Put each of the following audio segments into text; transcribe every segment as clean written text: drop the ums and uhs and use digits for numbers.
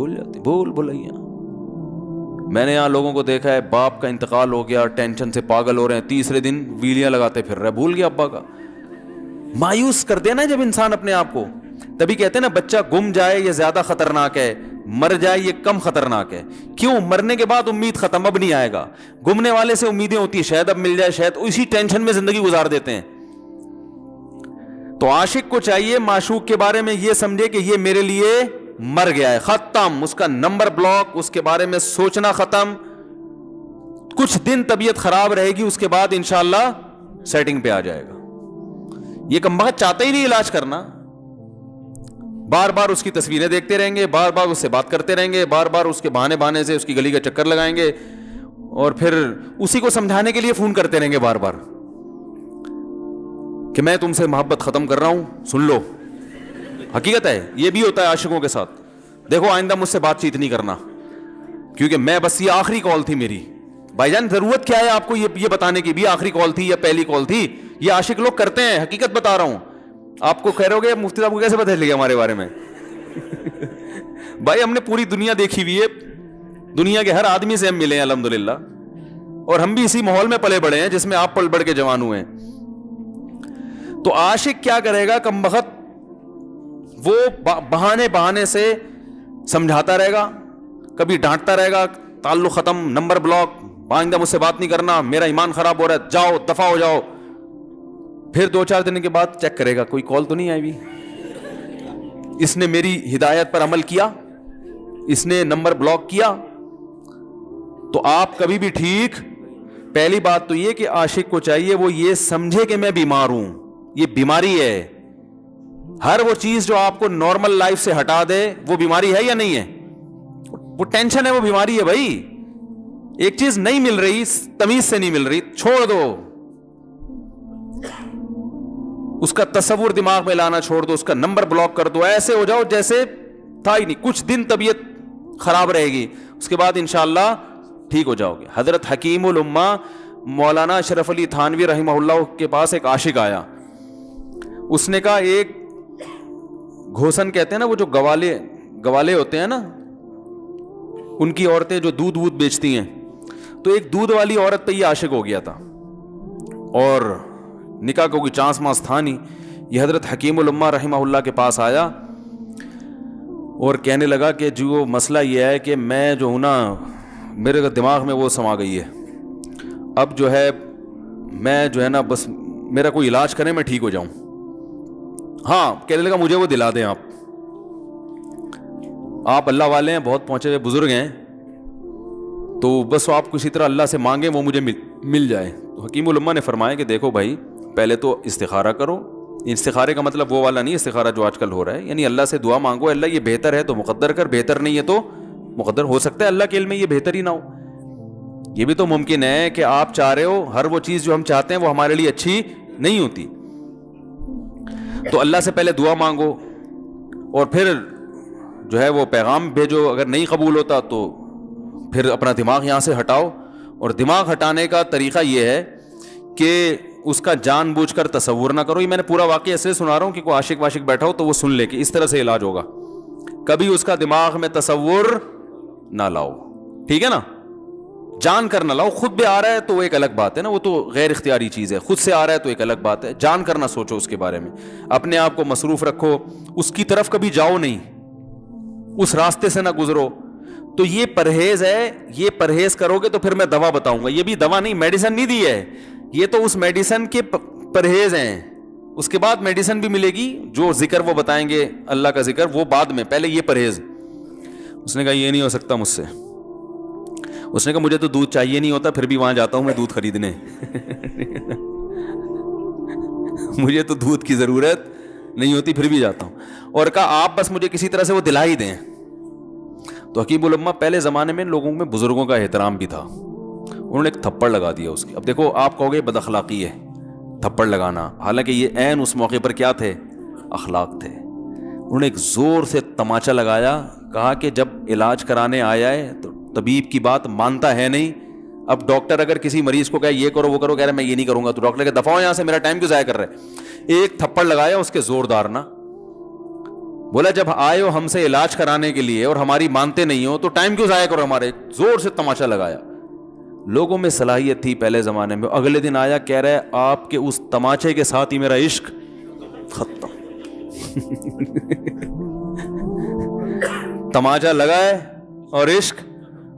بھول جاتی, بھول بھلائیاں. میں نے یہاں لوگوں کو دیکھا ہے, باپ کا انتقال ہو گیا, ٹینشن سے پاگل ہو رہے ہیں, تیسرے دن ویلیاں لگاتے پھر رہے, بھول گیا ابا کا. مایوس کر دینا جب انسان اپنے آپ کو. تبھی کہتے ہیں نا بچہ گم جائے یہ زیادہ خطرناک ہے, مر جائے یہ کم خطرناک ہے. کیوں؟ مرنے کے بعد امید ختم, اب نہیں آئے گا. گمنے والے سے امیدیں ہوتی ہیں شاید اب مل جائے, شاید اسی ٹینشن میں زندگی گزار دیتے ہیں. تو عاشق کو چاہیے معشوق کے بارے میں یہ سمجھے کہ یہ میرے لیے مر گیا ہے, ختم, اس کا نمبر بلاک, اس کے بارے میں سوچنا ختم. کچھ دن طبیعت خراب رہے گی, اس کے بعد انشاءاللہ سیٹنگ پہ آ جائے گا. یہ کمبخت چاہتا ہی نہیں علاج کرنا, بار بار اس کی تصویریں دیکھتے رہیں گے, بار بار اس سے بات کرتے رہیں گے, بار بار اس کے بہانے سے اس کی گلی کا چکر لگائیں گے, اور پھر اسی کو سمجھانے کے لیے فون کرتے رہیں گے بار بار کہ میں تم سے محبت ختم کر رہا ہوں, سن لو. حقیقت ہے, یہ بھی ہوتا ہے عاشقوں کے ساتھ. دیکھو آئندہ مجھ سے بات چیت نہیں کرنا, کیونکہ میں بس یہ آخری کال تھی میری. بھائی جان ضرورت کیا ہے آپ کو یہ بتانے کی بھی آخری کال تھی یا پہلی کال تھی؟ یہ عاشق لوگ کرتے ہیں, حقیقت بتا رہا ہوں. آپ کو کہہ رہے ہو گے مفتی صاحب کو کیسے پتہ چل گیا ہمارے بارے میں؟ بھائی ہم نے پوری دنیا دیکھی ہوئی ہے, دنیا کے ہر آدمی سے ہم ملے ہیں الحمدللہ, اور ہم بھی اسی ماحول میں پلے بڑے ہیں جس میں آپ پل بڑھ کے جوان ہوئے ہیں. تو عاشق کیا کرے گا کمبخت, وہ بہانے سے سمجھاتا رہے گا, کبھی ڈانٹتا رہے گا, تعلق ختم, نمبر بلاک, آئندہ مجھ سے بات نہیں کرنا, میرا ایمان خراب ہو رہا ہے, جاؤ دفع ہو جاؤ. پھر 2-4 دن کے بعد چیک کرے گا کوئی کال تو نہیں آئی بھی, اس نے میری ہدایت پر عمل کیا, اس نے نمبر بلاک کیا. تو آپ کبھی بھی ٹھیک. پہلی بات تو یہ کہ عاشق کو چاہیے وہ یہ سمجھے کہ میں بیمار ہوں, یہ بیماری ہے. ہر وہ چیز جو آپ کو نارمل لائف سے ہٹا دے وہ بیماری ہے یا نہیں ہے؟ وہ ٹینشن ہے, وہ بیماری ہے بھائی. ایک چیز نہیں مل رہی, تمیز سے نہیں مل رہی, چھوڑ دو, اس کا تصور دماغ میں لانا چھوڑ دو, اس کا نمبر بلاک کر دو, ایسے ہو جاؤ جیسے تھا ہی نہیں. کچھ دن طبیعت خراب رہے گی, اس کے بعد انشاءاللہ ٹھیک ہو جاؤ گے. حضرت حکیم الامہ مولانا اشرف علی تھانوی رحمہ اللہ کے پاس ایک عاشق آیا. اس نے کہا ایک گھوسن کہتے ہیں نا, وہ جو گوالے ہوتے ہیں نا, ان کی عورتیں جو دودھ بیچتی ہیں, تو ایک دودھ والی عورت پہ یہ عاشق ہو گیا تھا, اور نکاح کو کوئی چانس مانس تھا نہیں. یہ حضرت حکیم الامہ رحمہ اللہ کے پاس آیا اور کہنے لگا کہ جو مسئلہ یہ ہے کہ میں جو ہوں نا, میرے دماغ میں وہ سما گئی ہے, اب جو ہے میں جو ہے نا بس میرا کوئی علاج کریں میں ٹھیک ہو جاؤں. ہاں, کہنے لگا مجھے وہ دلا دیں آپ اللہ والے ہیں, بہت پہنچے ہوئے بزرگ ہیں, تو بس آپ کسی طرح اللہ سے مانگیں وہ مجھے مل جائے. تو حکیم الامہ نے فرمایا کہ دیکھو بھائی, پہلے تو استخارہ کرو. استخارے کا مطلب وہ والا نہیں استخارہ جو آج کل ہو رہا ہے, یعنی اللہ سے دعا مانگو, اللہ یہ بہتر ہے تو مقدر کر, بہتر نہیں ہے تو مقدر. ہو سکتا ہے اللہ کے علم میں یہ بہتر ہی نہ ہو, یہ بھی تو ممکن ہے کہ آپ چاہ رہے ہو ہر وہ چیز جو ہم چاہتے ہیں وہ ہمارے لیے اچھی نہیں ہوتی. تو اللہ سے پہلے دعا مانگو, اور پھر جو ہے وہ پیغام بھیجو. اگر نہیں قبول ہوتا تو پھر اپنا دماغ یہاں سے ہٹاؤ. اور دماغ ہٹانے کا طریقہ یہ ہے کہ اس کا جان بوجھ کر تصور نہ کرو. یہ میں نے پورا واقعہ ایسے سنا رہا ہوں کہ کوئی عاشق واشق بیٹھا ہو تو وہ سن لے کہ اس طرح سے علاج ہوگا. کبھی اس کا دماغ میں تصور نہ لاؤ, ٹھیک ہے نا, جان کر نہ لاؤ. خود بھی آ رہا ہے تو وہ ایک الگ بات ہے نا, وہ تو غیر اختیاری چیز ہے. خود سے آ رہا ہے تو ایک الگ بات ہے. جان کر نہ سوچو اس کے بارے میں, اپنے آپ کو مصروف رکھو, اس کی طرف کبھی جاؤ نہیں, اس راستے سے نہ گزرو. تو یہ پرہیز ہے, یہ پرہیز کرو گے تو پھر میں دوا بتاؤں گا. یہ بھی دوا نہیں, میڈیسن نہیں دی ہے, یہ تو اس میڈیسن کے پرہیز ہیں. اس کے بعد میڈیسن بھی ملے گی, جو ذکر وہ بتائیں گے اللہ کا ذکر وہ بعد میں, پہلے یہ پرہیز. اس نے کہا یہ نہیں ہو سکتا مجھ سے. اس نے کہا مجھے تو دودھ چاہیے نہیں ہوتا, پھر بھی وہاں جاتا ہوں میں دودھ خریدنے. مجھے تو دودھ کی ضرورت نہیں ہوتی, پھر بھی جاتا ہوں. اور کہا آپ بس مجھے کسی طرح سے وہ دلا ہی دیں. تو حکیم الامہ پہلے زمانے میں لوگوں میں بزرگوں کا احترام بھی تھا, انہوں نے ایک تھپڑ لگا دیا اس کی. اب دیکھو آپ کہو گے بد اخلاقی ہے تھپڑ لگانا, حالانکہ یہ عین اس موقع پر کیا تھے, اخلاق تھے. انہوں نے ایک زور سے تماچا لگایا, کہا کہ جب علاج کرانے آیا ہے تو طبیب کی بات مانتا ہے نہیں. اب ڈاکٹر اگر کسی مریض کو کہے یہ کرو وہ کرو, کہہ رہے میں یہ نہیں کروں گا, تو ڈاکٹر کہ دفعہ ہو یہاں سے, میرا ٹائم کیوں ضائع کر رہے. ایک تھپڑ لگایا اس کے زوردار نا, بولا جب آئے ہو ہم سے علاج کرانے کے لیے اور ہماری مانتے نہیں ہو تو ٹائم کیوں ضائع کرو ہمارے. زور سے تماشا لگایا. لوگوں میں صلاحیت تھی پہلے زمانے میں. اگلے دن آیا کہہ رہا ہے آپ کے اس تماچے کے ساتھ ہی میرا عشق ختم. تماچا لگا ہے اور عشق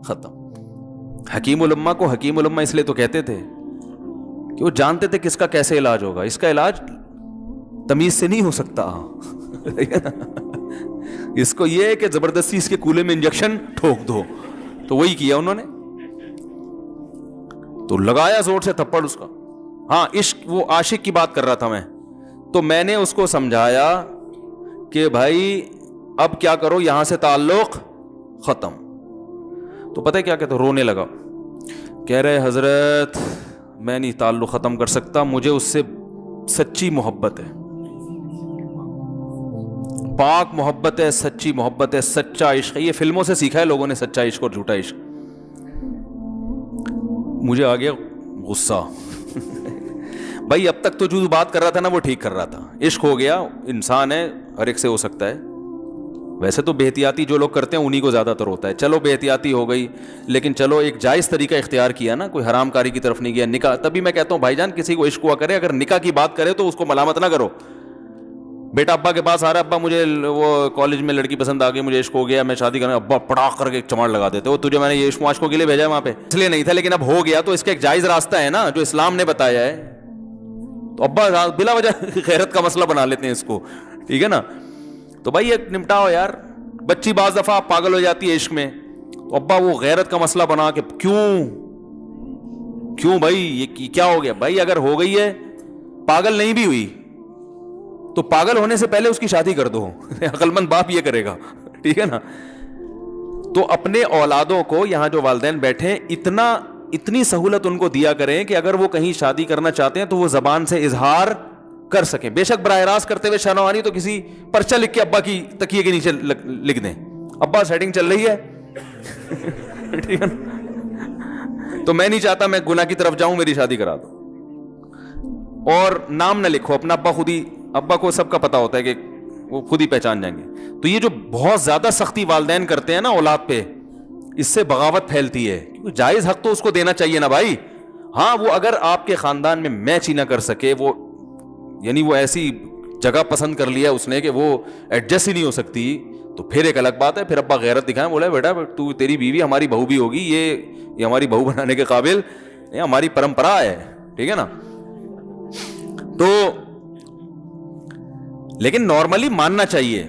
ختم. حکیم الامہ کو حکیم الامہ اس لیے تو کہتے تھے کہ وہ جانتے تھے کس کا کیسے علاج ہوگا. اس کا علاج تمیز سے نہیں ہو سکتا. اس کو یہ ہے کہ زبردستی اس کے کولے میں انجیکشن ٹھوک دو. تو وہی کیا انہوں نے. تو لگایا زور سے تھپڑ اس کا. ہاں عشق, وہ عاشق کی بات کر رہا تھا میں. تو میں نے اس کو سمجھایا کہ بھائی اب کیا کرو, یہاں سے تعلق ختم. تو پتہ ہے کیا کہتا, رونے لگا. کہہ رہے حضرت میں نہیں تعلق ختم کر سکتا, مجھے اس سے سچی محبت ہے, پاک محبت ہے, سچی محبت ہے, سچا عشق ہے. یہ فلموں سے سیکھا ہے لوگوں نے, سچا عشق اور جھوٹا عشق. مجھے آ گیا غصہ. بھائی اب تک تو جو بات کر رہا تھا نا وہ ٹھیک کر رہا تھا. عشق ہو گیا, انسان ہے, ہر ایک سے ہو سکتا ہے. ویسے تو بے احتیاطی جو لوگ کرتے ہیں انہی کو زیادہ تر ہوتا ہے. چلو بے احتیاطی ہو گئی, لیکن چلو ایک جائز طریقہ اختیار کیا نا, کوئی حرام کاری کی طرف نہیں گیا. نکاح, تبھی میں کہتا ہوں بھائی جان کسی کو عشق ہوا کرے, اگر نکاح کی بات کرے تو اس کو ملامت نہ کرو. بیٹا ابا کے پاس آ رہا ہے, ابا مجھے وہ کالج میں لڑکی پسند آ گئی, مجھے عشق ہو گیا, میں شادی کرنا. ابا پڑاخ کر کے ایک چماڑ لگا دیتے, وہ تجھے میں نے یہ عشق معاشقوں کے لیے بھیجا ہے وہاں پہ, اس لیے نہیں تھا, لیکن اب ہو گیا تو اس کا ایک جائز راستہ ہے نا جو اسلام نے بتایا ہے. تو ابا بلا وجہ غیرت کا مسئلہ بنا لیتے ہیں اس کو, ٹھیک ہے نا. تو بھائی ایک نمٹاؤ یار. بچی بعض دفعہ پاگل ہو جاتی ہے عشق میں, تو ابا وہ غیرت کا مسئلہ بنا کے کیوں بھائی یہ کیا ہو گیا. بھائی اگر ہو گئی ہے, پاگل نہیں بھی ہوئی تو پاگل ہونے سے پہلے اس کی شادی کر دو. عقل مند باپ یہ کرے گا, ٹھیک ہے نا. تو اپنے اولادوں کو, یہاں جو والدین بیٹھے, اتنی سہولت ان کو دیا کریں کہ اگر وہ کہیں شادی کرنا چاہتے ہیں تو وہ زبان سے اظہار کر سکیں. بے شک براہ راست کرتے ہوئے شرم تو کسی پرچہ لکھ کے ابا کی تکیے کے نیچے لکھ دیں, ابا سیٹنگ چل رہی ہے. ٹھیک ہے نا. تو میں نہیں چاہتا میں گناہ کی طرف جاؤں, میری شادی کرا دو. اور نام نہ لکھو اپنا, ابا کو سب کا پتا ہوتا ہے کہ وہ خود ہی پہچان جائیں گے. تو یہ جو بہت زیادہ سختی والدین کرتے ہیں نا اولاد پہ, اس سے بغاوت پھیلتی ہے. کیونکہ جائز حق تو اس کو دینا چاہیے نا بھائی. ہاں وہ اگر آپ کے خاندان میں میچ ہی نہ کر سکے, وہ یعنی وہ ایسی جگہ پسند کر لیا اس نے کہ وہ ایڈجسٹ ہی نہیں ہو سکتی, تو پھر ایک الگ بات ہے. پھر ابا غیرت دکھائیں, بولا بیٹا تو تیری بیوی ہماری بہو بھی ہوگی, یہ ہماری بہو بنانے کے قابل, یہ ہماری پرمپرا ہے, ٹھیک ہے نا. تو لیکن نارملی ماننا چاہیے.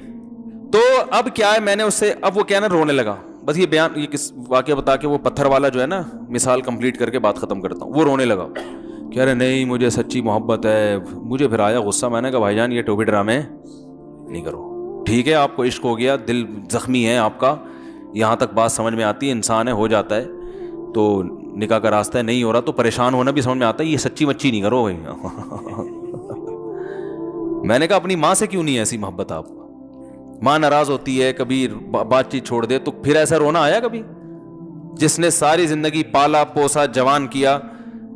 تو اب کیا ہے, میں نے اس سے, اب وہ کیا نا رونے لگا. بس یہ بیان, یہ کس واقعہ بتا کے وہ پتھر والا جو ہے نا مثال کمپلیٹ کر کے بات ختم کرتا ہوں. وہ رونے لگا, کہہ رہے نہیں مجھے سچی محبت ہے. مجھے پھر آیا غصہ, میں نے کہا بھائی جان یہ ٹوپی ڈرامے نہیں کرو. ٹھیک ہے آپ کو عشق ہو گیا, دل زخمی ہے آپ کا, یہاں تک بات سمجھ میں آتی ہے, انسان ہے, ہو جاتا ہے. تو نکاح کا راستہ ہے, نہیں ہو رہا تو پریشان ہونا بھی سمجھ میں آتا ہے, یہ سچی مچی نہیں کرو بھائی. میں نے کہا اپنی ماں سے کیوں نہیں ایسی محبت آپ کو, ماں ناراض ہوتی ہے, کبھی بات چیت چھوڑ دے, تو پھر ایسا رونا آیا کبھی؟ جس نے ساری زندگی پالا پوسا جوان کیا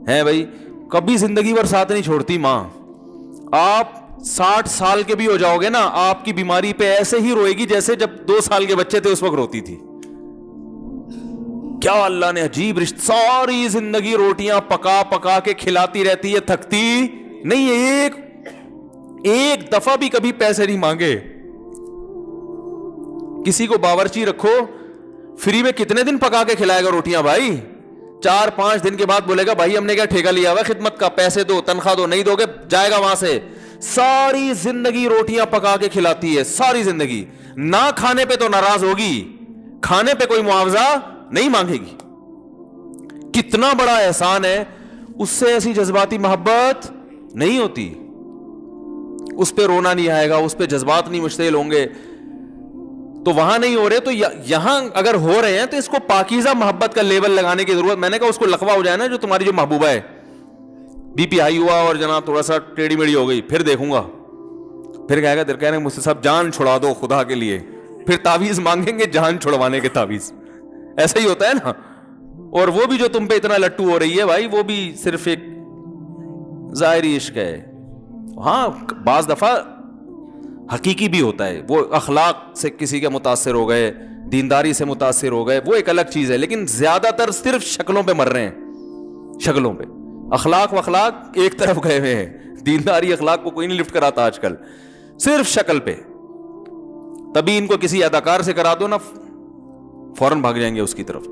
ہے بھائی, کبھی زندگی بھر ساتھ نہیں چھوڑتی ماں. آپ 60 سال کے بھی ہو جاؤ گے نا, آپ کی بیماری پہ ایسے ہی روئے گی جیسے جب 2 سال کے بچے تھے اس وقت روتی تھی. کیا اللہ نے عجیب رشتہ, ساری زندگی روٹیاں پکا پکا کے کھلاتی رہتی ہے, تھکتی نہیں ہے, ایک دفعہ بھی کبھی پیسے نہیں مانگے. کسی کو باورچی رکھو, فری میں کتنے دن پکا کے کھلائے گا روٹیاں بھائی؟ 4-5 دن کے بعد بولے گا بھائی ہم نے کیا ٹھیکہ لیا ہوا خدمت کا, پیسے دو, تنخواہ دو, نہیں دو گے جائے گا وہاں سے. ساری زندگی روٹیاں پکا کے کھلاتی ہے, ساری زندگی. نہ کھانے پہ تو ناراض ہوگی, کھانے پہ کوئی معاوضہ نہیں مانگے گی. کتنا بڑا احسان ہے, اس سے ایسی جذباتی محبت نہیں ہوتی. اس پہ رونا نہیں آئے گا, اس پہ جذبات نہیں مشتعل ہوں گے. تو وہاں نہیں ہو رہے, تو یہاں اگر ہو رہے ہیں تو اس کو پاکیزہ محبت کا لیبل لگانے کی ضرورت. میں نے کہا اس کو لقبہ ہو جائے نا جو تمہاری جو محبوبہ ہے, بی پی ہائی ہوا اور جناب تھوڑا سا ٹیڑھی میڑھی ہو گئی, پھر دیکھوں گا, پھر کہے گا کہہ رہے ہیں مجھ سے سب جان چھڑا دو خدا کے لیے, پھر تعویذ مانگیں گے جان چھڑوانے کے تعویذ. ایسا ہی ہوتا ہے نا. اور وہ بھی جو تم پہ اتنا لٹو ہو رہی ہے بھائی, وہ بھی صرف ایک ظاہری عشق ہے. ہاں بعض دفعہ حقیقی بھی ہوتا ہے. وہ اخلاق سے کسی کے متاثر ہو گئے, دینداری سے متاثر ہو گئے, وہ ایک الگ چیز ہے. لیکن زیادہ تر صرف شکلوں پہ مر رہے ہیں, شکلوں پہ. اخلاق ایک طرف گئے ہوئے ہیں. دینداری اخلاق کو کوئی نہیں لفٹ کراتا آج کل, صرف شکل پہ. تبھی ان کو کسی اداکار سے کرا دو نا, فوراً بھاگ جائیں گے اس کی طرف.